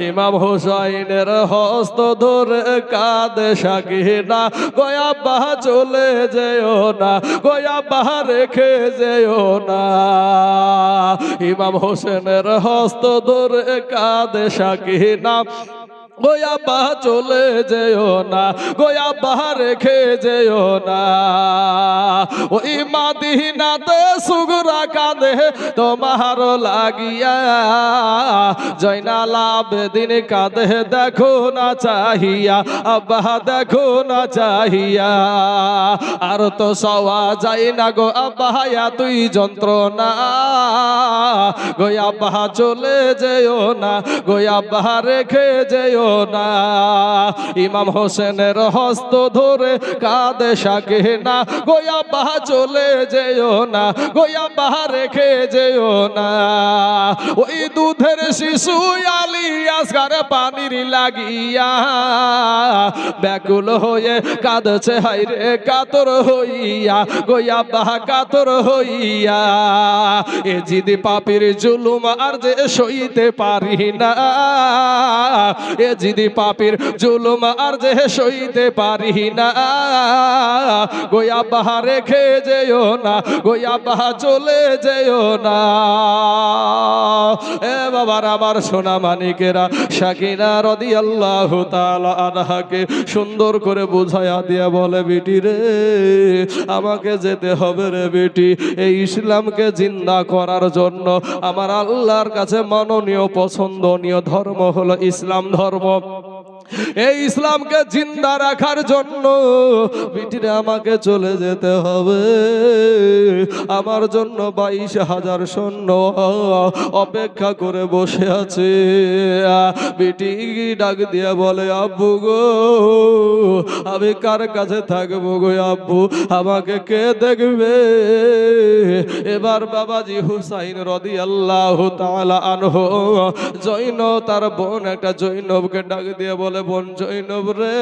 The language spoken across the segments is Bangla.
ইমাম হুসাইনের হস্ত ধরে কাঁদে সাকিনা, গো আব্বা চলে যেও না, গো আব্বা রেখে যেও না। ইমাম হোসেনের হস্ত ধরে কাঁদে সাকিনা, গো আব্বা চলে যেও না, গো আব্বা রেখে যেও না। ওই মাদিনাতে সুগরা কাঁদে তোমার লাগিয়া, জয়নাল আবেদিন কাঁদে দেখো না চাহিয়া, আব্বা দেখো না চাহিয়া। আর তো সওয়া যায় না গো আব্বা তুই যন্ত্রণা, গো আব্বা চলে যেও না, গো আব্বা রেখে যেও না। ইমাম হোসেনের হস্ত ধরে কাঁদে সাকিনা, গো আব্বা চলে যেও না, গো আব্বা রেখে যেও না। ওই দুধের শিশু আলী আসগার পানির লাগিয়া, ব্যাকুল হয়ে কাঁদছে হায়রে কাতর হইয়া, গো আব্বা কাতর হইয়া। এ জিদি পাপীর জুলুম আর যে সইতে পারি না, এ জিদি পাপীর জুলুম আর যে সইতে পারি না, গো আব্বা রেখে যেও না, গো আব্বা চলে যেও না। এ বাবার আমার সোনা মানিকেরা, সাকিনা রাদিয়াল্লাহু তাআলা আনহাকে সুন্দর করে বুঝাইয়া দিয়া বলে, বেটি রে আমাকে যেতে হবে রে বেটি, এই ইসলামকে জিন্দা করার জন্য। আমার আল্লাহর কাছে মাননীয় পছন্দনীয় ধর্ম হলো ইসলাম ধর্ম। এই ইসলামকে জিন্দা রাখার জন্য বিটিরে আমাকে চলে যেতে হবে। আমার জন্য 22,000 সৈন্য অপেক্ষা করে বসে আছে। বিটি ডাক দিয়া বলে, আব্বু গো আমি কার কাছে থাকবো গো আব্বু, আমাকে কে দেখবে? এবার বাবাজি হুসাইন রাদিয়াল্লাহু তাআলা আনহু জৈনব তার বোন একটা জৈনবকে ডাক দিয়ে বলে, বোন জৈনব রে,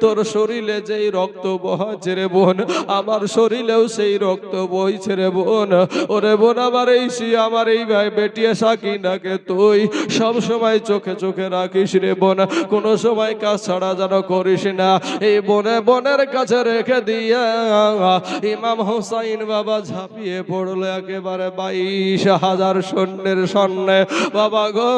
তোর শরীরে যেই রক্ত বহাচ্ছে রে বোন, আমার শরীরেও সেই রক্ত বইছে রে বোন। ওরে বোন আমার আমার এই ভাই বেটিয়া সাকিনাকে তুই সব সময় চোখে চোখে রাখিস রে বোন, কোনো সময় কাজ ছাড়া যেন করিস না। এই বোনের কাছে রেখে দিয়া ইমাম হুসাইন বাবা ঝাঁপিয়ে পড়লো একেবারে 22,000 সৈন্যের সামনে। বাবা গো,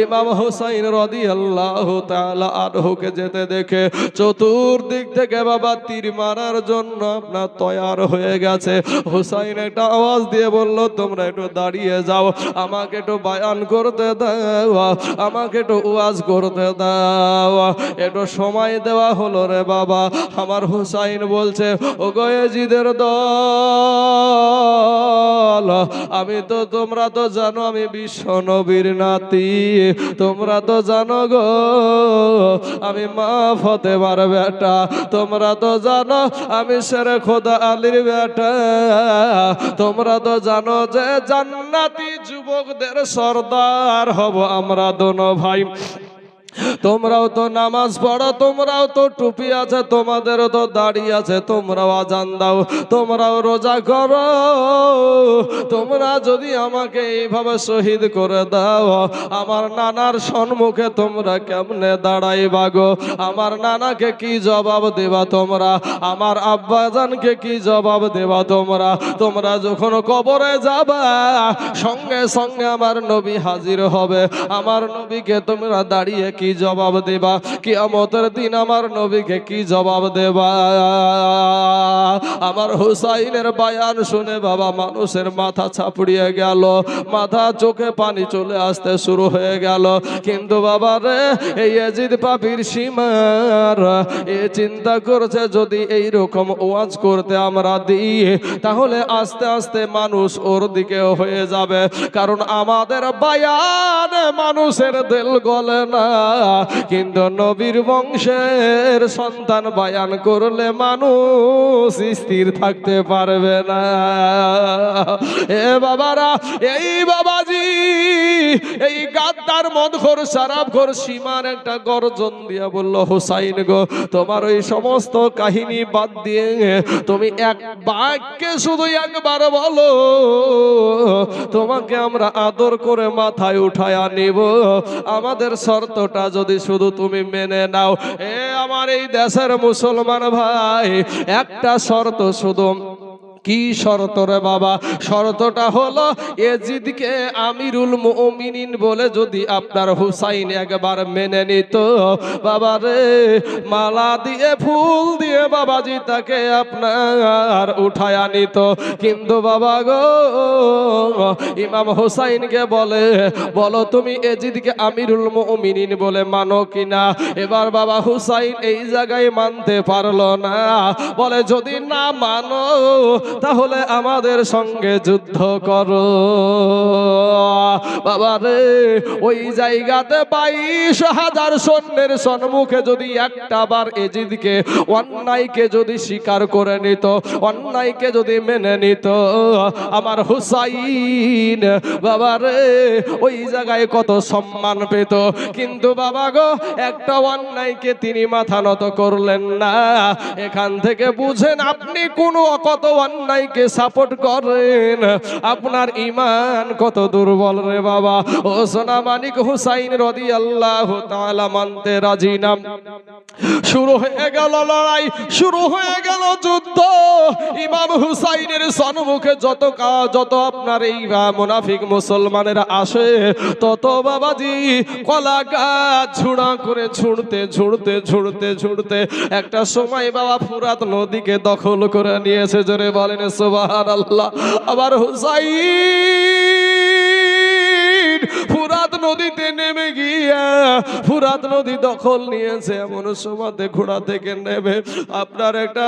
ইমাম হুসাইন রাদিয়াল্লাহু তাআলা আনহুকে যেতে দেখে চতুর্দিক থেকে বাবা তীর মারার জন্য আপনার তৈয়ার হয়ে গেছে। হুসাইন একটা আওয়াজ দিয়ে বলল, তোমরা একটু দাঁড়িয়ে যাও, আমাকে একটু বায়ান করতে দাও, আমাকে একটু ওয়াজ করতে দাও। একটু সময় দেওয়া হলো রে বাবা। আমার হুসাইন বলছে, ও গো ইয়াজিদের দল, আমি তো তোমরা তো জানো আমি বিশ্ব নবীর নাতি, তোমরা তো জানো গো আমি মা ফাতেমার বেটা, তোমরা তো জানো আমি শেরে খোদা আলীর বেটা, তোমরা তো জানো যে জান্নাতি যুবকদের সর্দার হব আমরা দোনো ভাই। তোমরাও তো নামাজ পড়ো, তোমরাও তো টুপি আছে, তোমাদেরও তো দাড়ি আছে, তোমরাও আজান দাও, তোমরাও রোজা করো। তোমরা যদি আমাকে এইভাবে শহীদ করে দাও, আমার নানার সম্মুখে তোমরা কেমনে দাঁড়াইবা গো? আমার নানাকে কি জবাব দেবা তোমরা? আমার আব্বাজানকে কি জবাব দেবা তোমরা? তোমরা যখন কবরে যাবা সঙ্গে সঙ্গে আমার নবী হাজির হবে, আমার নবীকে তোমরা দাঁড়িয়ে কি জবাব দেবা? কিয়ামতের দিন আমার নবীকে কি জবাব দেবা? আমার হুসাইনের বয়ান শুনে বাবা মানুষের মাথা ছাপড়িয়ে গেল, মাথা চোখে পানি চলে আসতে শুরু হয়ে গেল। কিন্তু বাবা রে, এই ইয়াজিদ পাপীর সীমার এ চিন্তা করছে যদি এই রকম ওয়াজ করতে আমরা দিই তাহলে আস্তে আস্তে মানুষ ওর দিকে হয়ে যাবে, কারণ আমাদের বয়ান মানুষের দিল গলে না, কিন্তু নবীর বংশের সন্তান বয়ান করলে মানুষ স্থির থাকতে পারবে না। এ বাবারা, এই বাবা বাবাজি এই গাদ্দার মদখোর শরাবখোর সীমার একটা গর্জন দিয়া বলল, হুসাইন গো, তোমার ওই সমস্ত কাহিনী বাদ দিয়ে তুমি এক বাক্যে শুধু একবার বলো, তোমাকে আমরা আদর করে মাথায় উঠায়া নিব। আমাদের শর্তটা যদি শুধু তুমি মেনে নাও। এ আমার এই দেশের মুসলমান ভাই, একটা শর্ত শুধু। কি শর্ত রে বাবা? শর্তটা হলো এজিদকে আমিরুল মুমিনিন বলে যদি আপনার হুসাইন একবার মেনে নিত, বাবা রে, মালা দিয়ে ফুল দিয়ে বাবাজি তাকে আপনার উঠায়া নিত। কিন্তু বাবা গো, ইমাম হুসাইনকে বলে, বলো তুমি এজিদকে আমিরুল মুমিনিন বলে মানো কিনা? এবার বাবা হুসাইন এই জায়গায় মানতে পারলো না, বলে যদি না মানো তাহলে আমাদের সঙ্গে যুদ্ধ করো। বাবা রে, ওই জায়গাতে 22,000 সৈন্যের সম্মুখে যদি একটা বার এজিদকে অন্যায়কে যদি স্বীকার করে নিত, অন্যায়কে যদি মেনে নিত, আমার হুসাইন বাবা রে ওই জায়গায় কত সম্মান পেত। কিন্তু বাবা গো, একটা অন্যায়কে তিনি মাথা নত করলেন না। এখান থেকে বুঝেন আপনি কত অন্যায়কে সাপোর্ট করেন, আপনার ঈমান কত দুর্বল রে বাবা। ও সোনা মানিক হুসাইন রাদিয়াল্লাহু তাআলা মানতে রাজি না। শুরু হয়ে গেল লড়াই, শুরু হয়ে গেল যুদ্ধ। ইমাম হুসাইনের সম্মুখে যত আপনার এই মুনাফিক মুসলমানেরা আসে, তত বাবাজি কলা গাছ ঝুড়া করে ঝুড়তে একটা সময় বাবা ফুরাত নদীকে দখল করে নিয়েছে। জোরে বলেন সুবহানাল্লাহ। আবার হুসাইন ফুরাত নদীতে নেমে গিয়া ফুরাত নদী দখল নিয়েছে। এমন সময়তে ঘোড়া থেকে নেমে আপনার একটা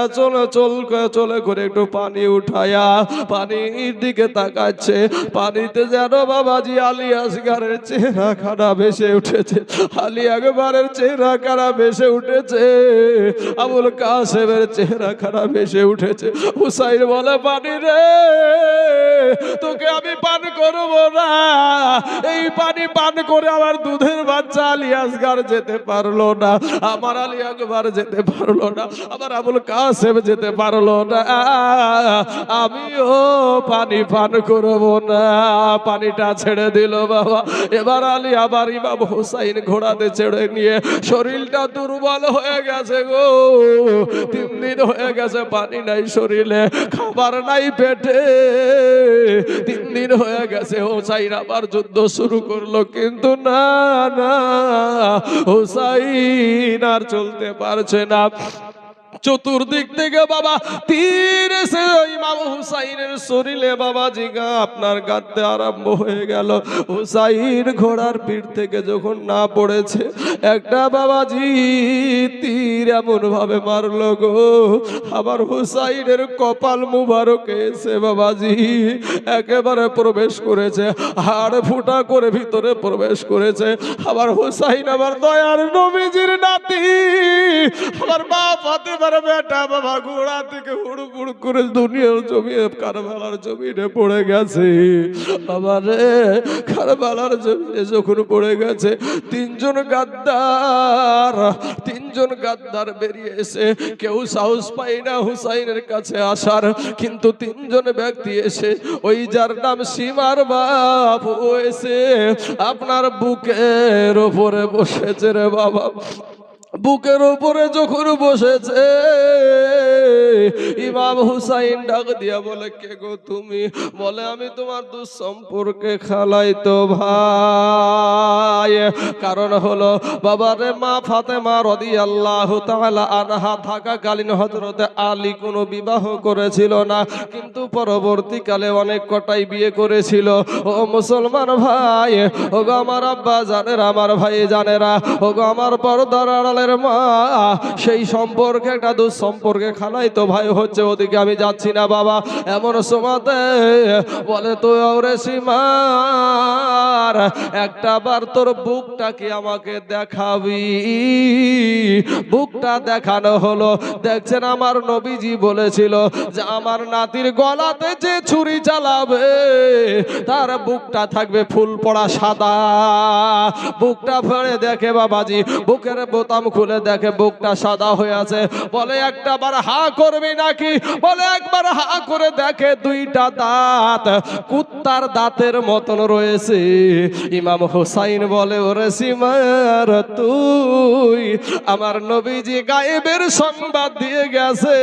চলে করে একটু পানি উঠায়া পানির দিকে তাকাচ্ছে। পানিতে যেন বাবাজি আলী আসগারের চেহারা খারাপ ভেসে উঠেছে, আলী আকবরের চেহারা খারাপ ভেসে উঠেছে, আবুল কাসেমের চেহারা খারাপ ভেসে উঠেছে। হুসাইন বলে, পানি রে, তোকে আমি পান করবো না। এই পানি পান করে আমার দুধের বাচ্চা আলী আসগার যেতে পারলো না, আমার আলী আকবর যেতে পারলো না, আমার আবুল কাসেম যেতে পারলো না, আমিও পানি পান করবো না। পানিটা ছেড়ে দিল বাবা। এবার আলী আবার ইমাম হুসাইন ঘোড়াতে ছেড়ে নিয়ে, শরীরটা দুর্বল হয়ে গেছে গো, 3 দিন হয়ে গেছে পানি নাই শরীরে, খাবার নাই পেটে, 3 দিন হয়ে গেছে। হুসাইন আবার যুদ্ধ শুরু করলো, কিন্তু না হুসাইন আর চলতে পারছে না। চতুর্দিক থেকে বাবা তীর এসে ইমাম হুসাইনের শরীরে বাবা জিগা আপনার গাঁথতে আরম্ভ হয়ে গেল। হুসাইন ঘোড়ার পিঠ থেকে যখন না পড়েছে, একটা বাবাজি তীর এমন ভাবে মারলো গো, আবার হুসাইনের কপাল মুবারকে এসে বাবাজি একেবারে প্রবেশ করেছে, হাড় ফুটা করে ভিতরে প্রবেশ করেছে। আবার হুসাইন আমার দয়ার নবীজির নাতি, আমার মা ফাতেমার বেটা বাবা ঘোড়া থেকে হুড় করে দুনিয়ার জমি কারবালার জমিনে পড়ে গেছে। আবার কারবালার জমিনে যখন পড়ে গেছে, 3জন গাদ্দার বেরিয়ে এসে কেউ সাহস পায় না হুসাইনের কাছে আসার, কিন্তু 3জন ব্যক্তি এসে ওই যার নাম সীমার বাপ, ও এসে আপনার বুকের ওপরে বসেছে রে বাবা। বুকের উপরে যখন বসেছে, ইমাম হুসাইন ডাক দিয়া বলে, কে গো তুমি? বলে, আমি তোমার দুঃসম্পর্কে খালাইতো ভাই। কারণ হলো বাবারে মা ফাতেমা রাদিয়াল্লাহু তাআলা আনহা থাকাকালীন হযরতে আলী কোনো বিবাহ করেছিল না, কিন্তু পরবর্তীকালে অনেক কটাই বিয়ে করেছিল। ও মুসলমান ভাই, ও গো আমার আব্বা জানেরা, আমার ভাই জানেরা, ও গো আমার পর্দার আড়ালের জানের মা সেই সম্পর্কে একটা দুঃসম্পর্কে খালাই তো ভাই হচ্ছে, ওদিকে আমি যাচ্ছি না বাবা। এমন সময়তে বলে তো ওরে সীমার একটা বার তোর বুকটা কি আমাকে দেখাবি? বুকটা দেখানো হলো। দেখছেন আমার নবীজি বলেছিল যে আমার নাতির গলাতে যে ছুরি চালাবে তার বুকটা থাকবে ফুল পড়া সাদা। বুকটা ফেলে দেখে বাবাজি, বুকের বোতাম খুলে দেখে বুকটা সাদা হয়ে আছে। বলে একটা বার হা করবি নাকি? বলে একবার হা করে দেখে দুইটা দাঁত কুত্তার দাঁতের মতন রয়েছে। ইমাম হুসাইন বলে ওরে সীমার তুই আমার নবীজি গায়েবের সংবাদ দিয়ে গেছে,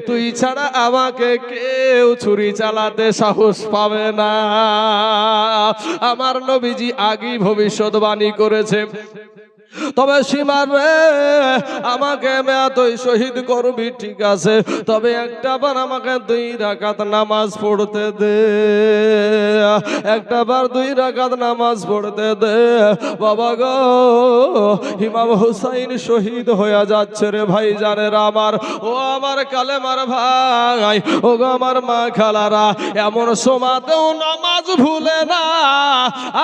তুই ছাড়া আমাকে কেউ ছুরি চালাতে সাহস পাবে না। আমার নবীজি আগেই ভবিষ্যৎবাণী করেছে। তবে সীমার রে আমাকে তুই শহীদ করবি ঠিক আছে, তবে একটা বার আমাকে 2 রাকাত নামাজ পড়তে দে, একটা বার 2 রাকাত নামাজ পড়তে দে বাবা গো। ইমাম হুসাইন শহীদ হয়ে যাচ্ছে রে ভাই জানের আমার, ও আমার কালেমার ভাই, ও গো আমার মা খালারা, এমন সময়তেও নামাজ ভুলে না।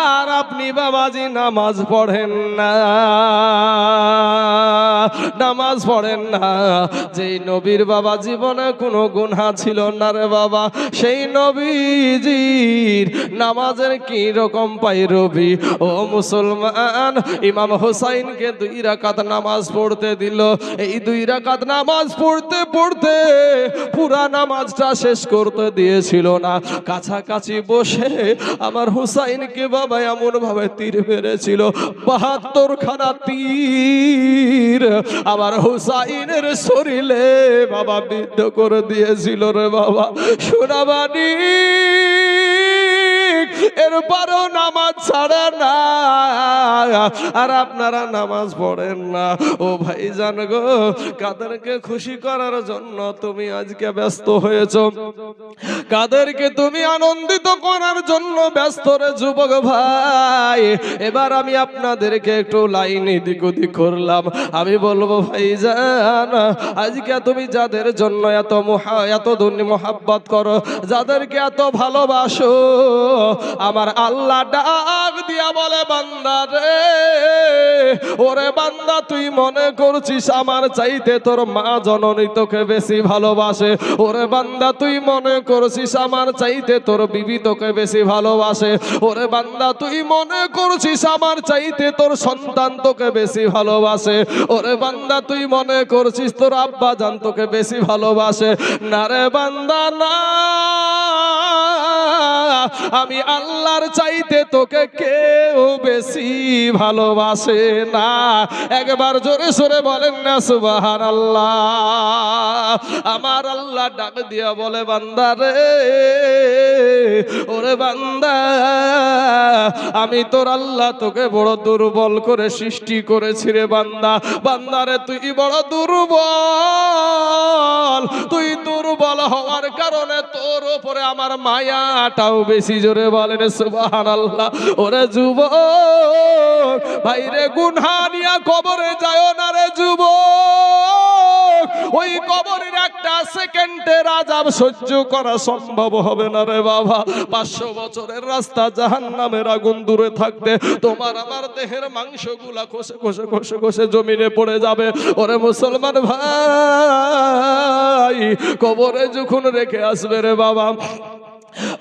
আর আপনি বাবাজি নামাজ পড়েন না, নামাজ পড়েন না। যেই নবীর বাবা জীবনে কোনো গুনাহ ছিল না রে বাবা, সেই নবীজির নামাজের কি রকম পাই রবি? ও মুসলমান, ইমাম হুসাইনকে 2 রাকাত নামাজ পড়তে দিল। এই 2 রাকাত নামাজ পড়তে পড়তে পুরা নামাজটা শেষ করতে দিয়েছিল না। কাছাকাছি বসে আমার হুসাইনকে বাবা এমন ভাবে তীর মেরেছিল, 72 খানা তীর আমার হুসাইনের শরীরে বাবা বিদ্ধ করে দিয়েছিল রে বাবা। সোনাবানি এরপরও নামাজ ছাড়া না, আর আপনারা নামাজ পড়েন না। ও ভাই জান গো, কাদেরকে খুশি করার জন্য তুমি আজকে ব্যস্ত হয়েছ? কাদেরকে তুমি আনন্দিত করার জন্য ব্যস্ত রে যুবক ভাই? এবার আমি আপনাদেরকে একটু লাইন এদিক ওদিক করলাম। আমি বলবো ভাই জান, আজকে তুমি যাদের জন্য এত মহাব্বত করো, যাদেরকে এত ভালোবাসো, আমার আল্লাহ ডাক দিয়া বলে বান্দা রে, ওরে বান্দা তুই মনে করছিস আমার চাইতে তোর মা জননী তোকে বেশি ভালোবাসে? ওরে বান্দা তুই মনে করছিস আমার চাইতে তোর বিবি তোকে বেশি ভালোবাসে? ওরে বান্দা তুই মনে করছিস আমার চাইতে তোর সন্তান তোকে বেশি ভালোবাসে? ওরে বান্দা তুই মনে করছিস তোর আব্বা জান তোকে বেশি ভালোবাসে? না রে বান্দা না, আমি আল্লাহর চাইতে তোকে কেউ বেশি ভালোবাসে না। একবার জোরে সোরে বলেন না সুবহানাল্লাহ। আমার আল্লাহ ডাক দিয়া বলে বান্দা রে, ওরে বান্দা, আমি তোর আল্লাহ তোকে বড় দুর্বল করে সৃষ্টি করেছি রে বান্দা। বান্দারে তুই বড় দুর্বল, তুই দুর্বল হওয়ার কারণে তোর উপরে আমার মায়াটাও বেশি। জোরে বলেন সুবহানাল্লাহ। ওরে যুবক ভাইরে, গুনাহ নিয়া কবরে যায় না রে যুবক। ওই কবরের একটা সেকেন্ডের আযাব সহ্য করা সম্ভব হবে না রে বাবা। 500 বছরের রাস্তা জাহান্নামের আগুন দূরে থাকতে তোমার আমার দেহের মাংসগুলা খসে খসে খসে খসে জমিনে পড়ে যাবে। ওরে মুসলমান ভাই, কবরে যখন রেখে আসবে রে বাবা,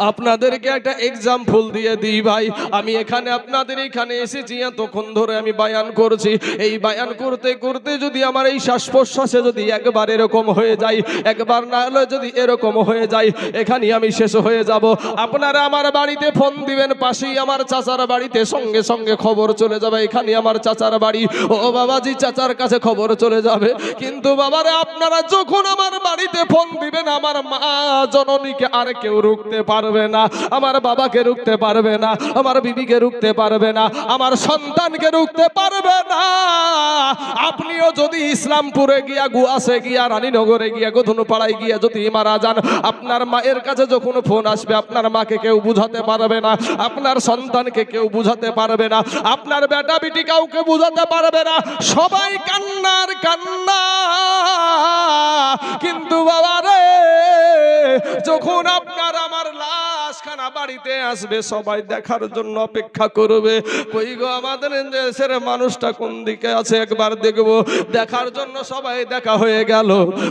আপনাদেরকে একটা এক্সাম্পল দিয়ে দিই ভাই। আমি এখানে আপনাদের এখানে এসেছি, এতক্ষণ ধরে আমি বায়ান করছি। এই বায়ান করতে করতে যদি আমার এই শ্বাস প্রশ্বাসে যদি একবার এরকম হয়ে যায়, একবার না হলে যদি এরকম হয়ে যায়, এখানেই আমি শেষ হয়ে যাব। আপনারা আমার বাড়িতে ফোন দিবেন, পাশেই আমার চাচার বাড়িতে, সঙ্গে সঙ্গে খবর চলে যাবে এখানে আমার চাচার বাড়ি। ও বাবাজি, চাচার কাছে খবর চলে যাবে। কিন্তু বাবারে, আপনারা যখন আমার বাড়িতে ফোন দিবেন, আমার মা জননীকে আর কেউ রুখতে পারবে না, আমার বাবাকে রুখতে পারবে না, আমার বিবিকে রুখতে পারবে না, আমার সন্তানকে রুখতে পারবে না। আপনিও যদি ইসলামপুরে গিয়া, গুয়াসে গিয়া, রানীনগরে গিয়া, গোধনপাড়ায় গিয়া যদি মারা যান, আপনার মায়ের কাছে যখন ফোন আসবে, আপনার মাকে কেউ বুঝাতে পারবে না, আপনার সন্তানকে কেউ বুঝাতে পারবে না, আপনার বেটা বিটি কাউকে বুঝাতে পারবে না, সবাই কান্নার কান্না। কিন্তু বাবা রে, যখন আপনার আমার লাশখানা বাড়িতে আসবে, সবাই দেখার জন্য অপেক্ষা করবে। কই গো আমাদের দেশের মানুষটা কোন দিকে আছে, একবার দেখবো। দেখার জন্য সবাই দেখা হয়ে গেল।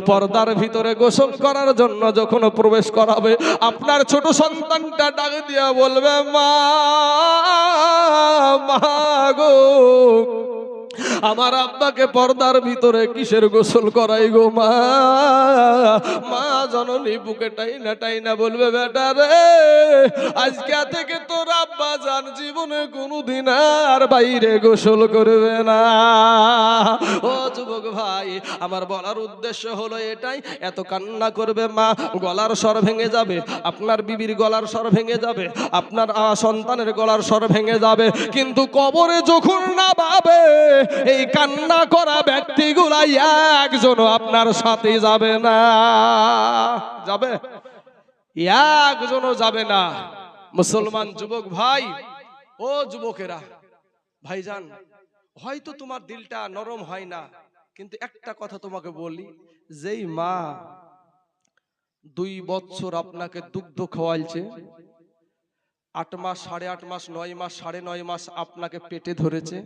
পর্দার ভিতরে গোসল করার জন্য যখন প্রবেশ করাবে, আপনার ছোট সন্তানটা ডাক দিয়া বলবে, মা, মা গো, আমার আব্বাকে পর্দার ভিতরে কিসের গোসল করাই গো মা? মা জননী বুকে টাইনা টাইনা বলবে, বেটা রে, আজকে থেকে তোর আব্বা জান জীবনে কোনোদিন আর বাইরে গোসল করবে না। ও যুবক ভাই, আমার বলার উদ্দেশ্য হলো এটাই, এত কান্না করবে মা, গলার স্বর ভেঙে যাবে, আপনার বিবির গলার স্বর ভেঙে যাবে, আপনার সন্তানের গলার স্বর ভেঙে যাবে, কিন্তু কবরে যখন না পাবে, এই কান্না করা ব্যক্তিগুলা একজনও আপনার সাথে যাবে না। যাবে? একজনও যাবে না। মুসলমান যুবক ভাই, ও যুবকেরা, ভাইজান, হয়তো তোমার দিলটা নরম হয় না, কিন্তু একটা কথা তোমাকে বলি, যেই মা 2 বছর আপনাকে দুগ্ধ খাওয়াইছে, 8 মাস, 8.5 মাস, 9 মাস, 9.5 মাস আপনাকে পেটে ধরেছে,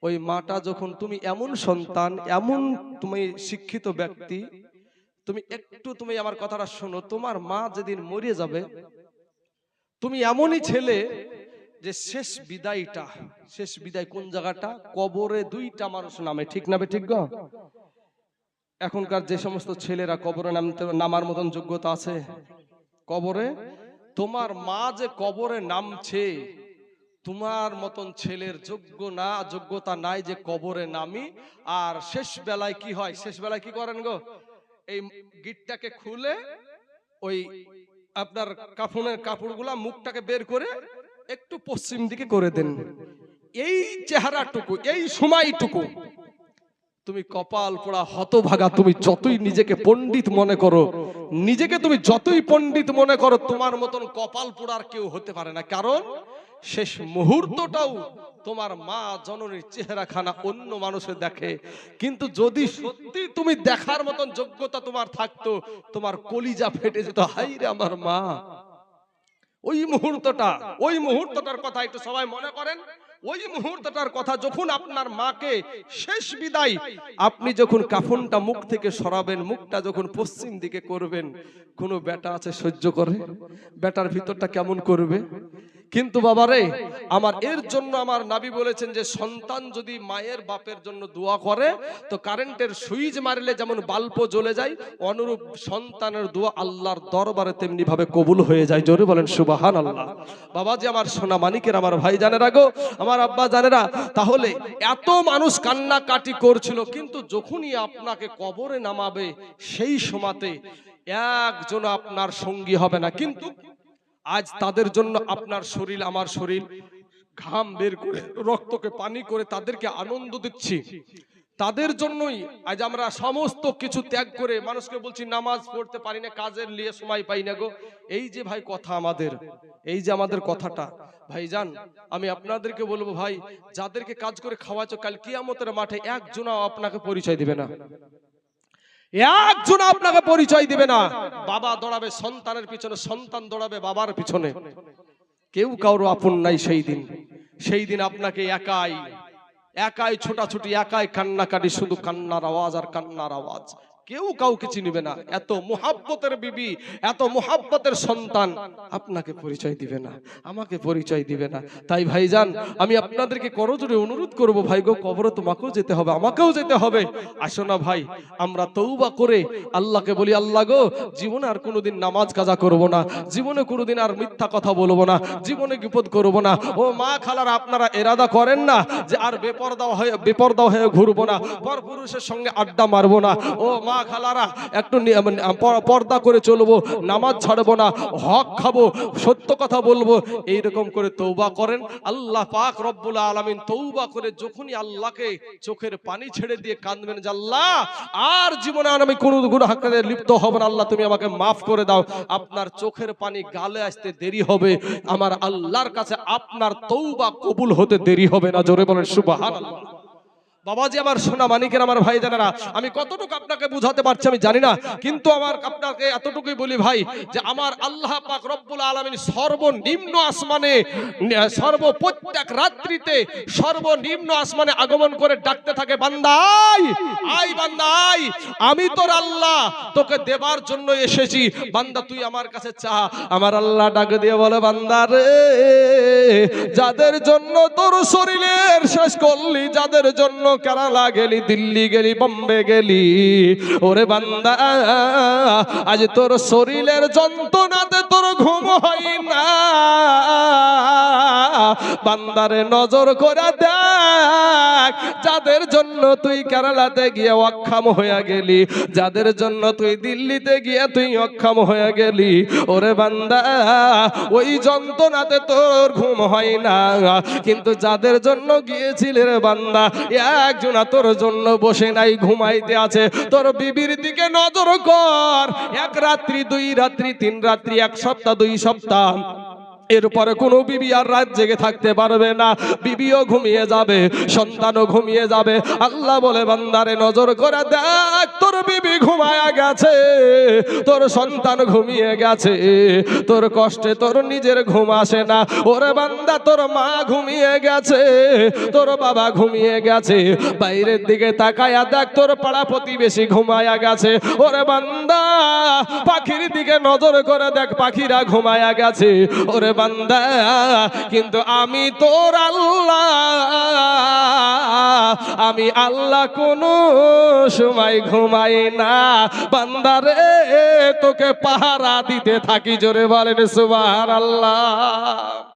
ওই মাটা যখন, তুমি এমন সন্তান, এমন তুমি শিক্ষিত ব্যক্তি, তুমি আমার কথাটা শোনো, তোমার মা যেদিন মরে যাবে, তুমি এমনই ছেলে যে শেষ বিদায় কোন জায়গাটা? কবরে 2টা মানুষ নামে, ঠিক না বে ঠিক গো? এখনকার যে সমস্ত ছেলেরা কবরে নামার মতন যোগ্যতা আছে, কবরে, তোমার মা যে কবরে নামছে, তোমার মতন ছেলের যোগ্যতা নাই যে কবরে নামি। আর শেষ বেলায় কি হয়? শেষ বেলায় কি করেন গো? এই গিটটাকে খুলে ওই আপনার কাফনের কাপড়গুলা মুখটাকে বের করে একটু পশ্চিম দিকে করে দেন। এই চেহারাটুকু, এই সময়টুকু, তুমি কপাল পোড়া হতভাগা, তুমি যতই নিজেকে পণ্ডিত মনে করো, তোমার মতন কপাল পোড়ার কেউ হতে পারে না। কারণ শেষ মুহূর্তটাও তোমার মা জননীর চেহারাখানা অন্য মানুষে দেখে। কিন্তু যদি সত্যি তুমি দেখার মতন যোগ্যতা তোমার থাকতো, তোমার কলিজা ফেটে যেত, হাই রে আমার মা। ওই মুহূর্তটার কথা একটু সবাই মনে করেন। ওই মুহূর্তটার কথা, যখন আপনার মাকে শেষ বিদায়, আপনি যখন কাফনটা মুখ থেকে সরাবেন, মুখটা যখন পশ্চিম দিকে করবেন, কোন বেটা আছে সহ্য করে? বেটার ভিতরটা কেমন করবে? কিন্তু বাবারে আমার, এর জন্য আমার নবী বলেছেন যে সন্তান যদি মায়ের বাপের জন্য দোয়া করে, তো কারেন্টের সুইচ মারলে যেমন বাল্ব জ্বলে যায়, অনুরূপ সন্তানের দোয়া আল্লাহর দরবারে তেমনি ভাবে কবুল হয়ে যায়। জোরে বলেন সুবহানাল্লাহ। বাবাজি আমার সোনা মানিকের, আমার ভাই জানেরা গো, আমার আব্বা জানেরা, তাহলে এত মানুষ কান্নাকাটি করছিল, কিন্তু যখনই আপনাকে কবরে নামাবে, সেই সময়তে একজন আপনার সঙ্গী হবে না। কিন্তু আজ তাদের জন্য আপনার শরীর, আমার শরীর ঘাম বের করে, রক্তকে পানি করে তাদেরকে আনন্দ দিচ্ছি। তাদের জন্যই আজ আমরা সমস্ত কিছু ত্যাগ করে মানুষকে বলছি নামাজ পড়তে পারি না, কাজের লিয়ে সময় পাই না গো। এই যে ভাই কথা আমাদের, এই যে আমাদের কথাটা, ভাইজান আমি আপনাদেরকে বলবো, ভাই যাদেরকে কাজ করে খাওয়াচ্ছ, কাল কিয়ামতের মাঠে একজনও আপনাকে পরিচয় দিবে না, একজন আপনাকে পরিচয় দিবে না। বাবা দৌড়াবে সন্তানের পিছনে, সন্তান দৌড়াবে বাবার পিছনে, কেউ কারো আপন নাই। সেই দিন আপনাকে একাই ছোটাছুটি, একাই কান্নাকাটি, শুধু কান্নার আওয়াজ আর কান্নার আওয়াজ, কেউ কাউকে চিনবে না। এত মোহাব্বতের বিবি, এত মোহাব্বতের সন্তান আপনাকে পরিচয় দিবে না, আমাকে পরিচয় দিবে না। তাই ভাইজান আমি আপনাদেরকে করজোড়ে অনুরোধ করব, ভাই গো, কবরে তোমাকেও যেতে হবে, আমাকেও যেতে হবে। আসো না ভাই, আমরা তওবা করে আল্লাহকে বলি, আল্লাহ গো, জীবনে আর কোনোদিন নামাজ কাজা করব না, জীবনে কোনোদিন আর মিথ্যা কথা বলবো না, জীবনে বিপদ করব না। ও মা খালারা, আপনারা এরাদা করেন না যে আর বেপরদা হয়ে ঘুরবো না, পরপুরুষের সঙ্গে আড্ডা মারবো না। ও মা ওয়া খালারা একটু পর্দা করে চলবো, নামাজ ছাড়বো না, হক খাবো, সত্য কথা বলবো, এইরকম করে তওবা করেন। আল্লাহ পাক রব্বুল আলামিন তওবা করে যখনই আল্লাহকে চোখের পানি ছেড়ে দিয়ে কাঁদবেন যে আল্লাহ আর জীবনে আর আমি কোনো গুনাহে লিপ্ত হব না, আল্লাহ তুমি আমাকে মাফ করে দাও, আপনার চোখের পানি গালে আসতে দেরি হবে, আমার আল্লাহর কাছে আপনার তওবা কবুল হতে দেরি হবে না। জোরে বলেন সুবহানাল্লাহ। বাবাজি আমার সোনা মানিকের আমার ভাই জানেরা, আমি কতটুকু আপনাকে বুঝাতে পারছি আমি জানি না, কিন্তু আপনাকে এতটুকুই বলি ভাই যে আমার আল্লাহ পাক রব্বুল আলামিন সর্বনিম্ন আসমানে প্রত্যেক রাত্রিতে সর্বনিম্ন আসমানে আগমন করে ডাকতে থাকে, বান্দা আয় বান্দা আয়, আমি তোর আল্লাহ তোকে দেবার জন্য এসেছি, বান্দা তুই আমার কাছে চা। আমার আল্লাহ ডাক দিয়ে বলে, বান্দা রে, যাদের জন্য তোর শরীরের শেষ করলি, যাদের জন্য কেরালা গেলি, দিল্লি গেলি, বম্বে গেলি, ওরে বান্দা আজ তোর শরীরের যন্ত্রণাতে তোর ঘুম হয় না, বান্দারে নজর করে দেখ, যাদের জন্য তুই কেরালাতে গিয়ে অক্ষম হয়ে গেলি, যাদের জন্য তুই দিল্লিতে গিয়ে তুই অক্ষম হয়ে গেলি, ওরে বান্দা ওই যন্ত্রণাতে তোর ঘুম হয় না, কিন্তু যাদের জন্য গিয়েছিলি রে বান্দা, একজনা তোর জন্য বসে নাই, ঘুমাইতে আছে, তোর বিবির দিকে নজর কর, এক রাত্রি, দুই রাত্রি, তিন রাত্রি, এক সপ্তাহ, দুই সপ্তাহ, এরপরে কোনো বিবি আর রাত জেগে থাকতে পারবে না, বিবিও ঘুমিয়ে যাবে, সন্তানও ঘুমিয়ে যাবে। আল্লাহ বলে, বান্দারে নজর করে দেখ, তোর বিবি ঘুমায়া গেছে, তোর সন্তান ঘুমিয়ে গেছে, তোর কষ্টে তোর নিজের ঘুম আসে না, ওরে বান্দা তোর মা ঘুমিয়ে গেছে, তোর বাবা ঘুমিয়ে গেছে, বাইরের দিকে তাকায়া দেখ, তোর পাড়া প্রতিবেশী ঘুমায়া গেছে, ওরে বান্দা পাখির দিকে নজর করে দেখ, পাখিরা ঘুমায়া গেছে, ওরে বান্দা কিন্তু আমি তোর আল্লাহ, আমি আল্লাহ কোনো সময় ঘুমাই না, বান্দারে তোকে পাহারা দিতে থাকি। জোরে বলেন সুবহানাল্লাহ।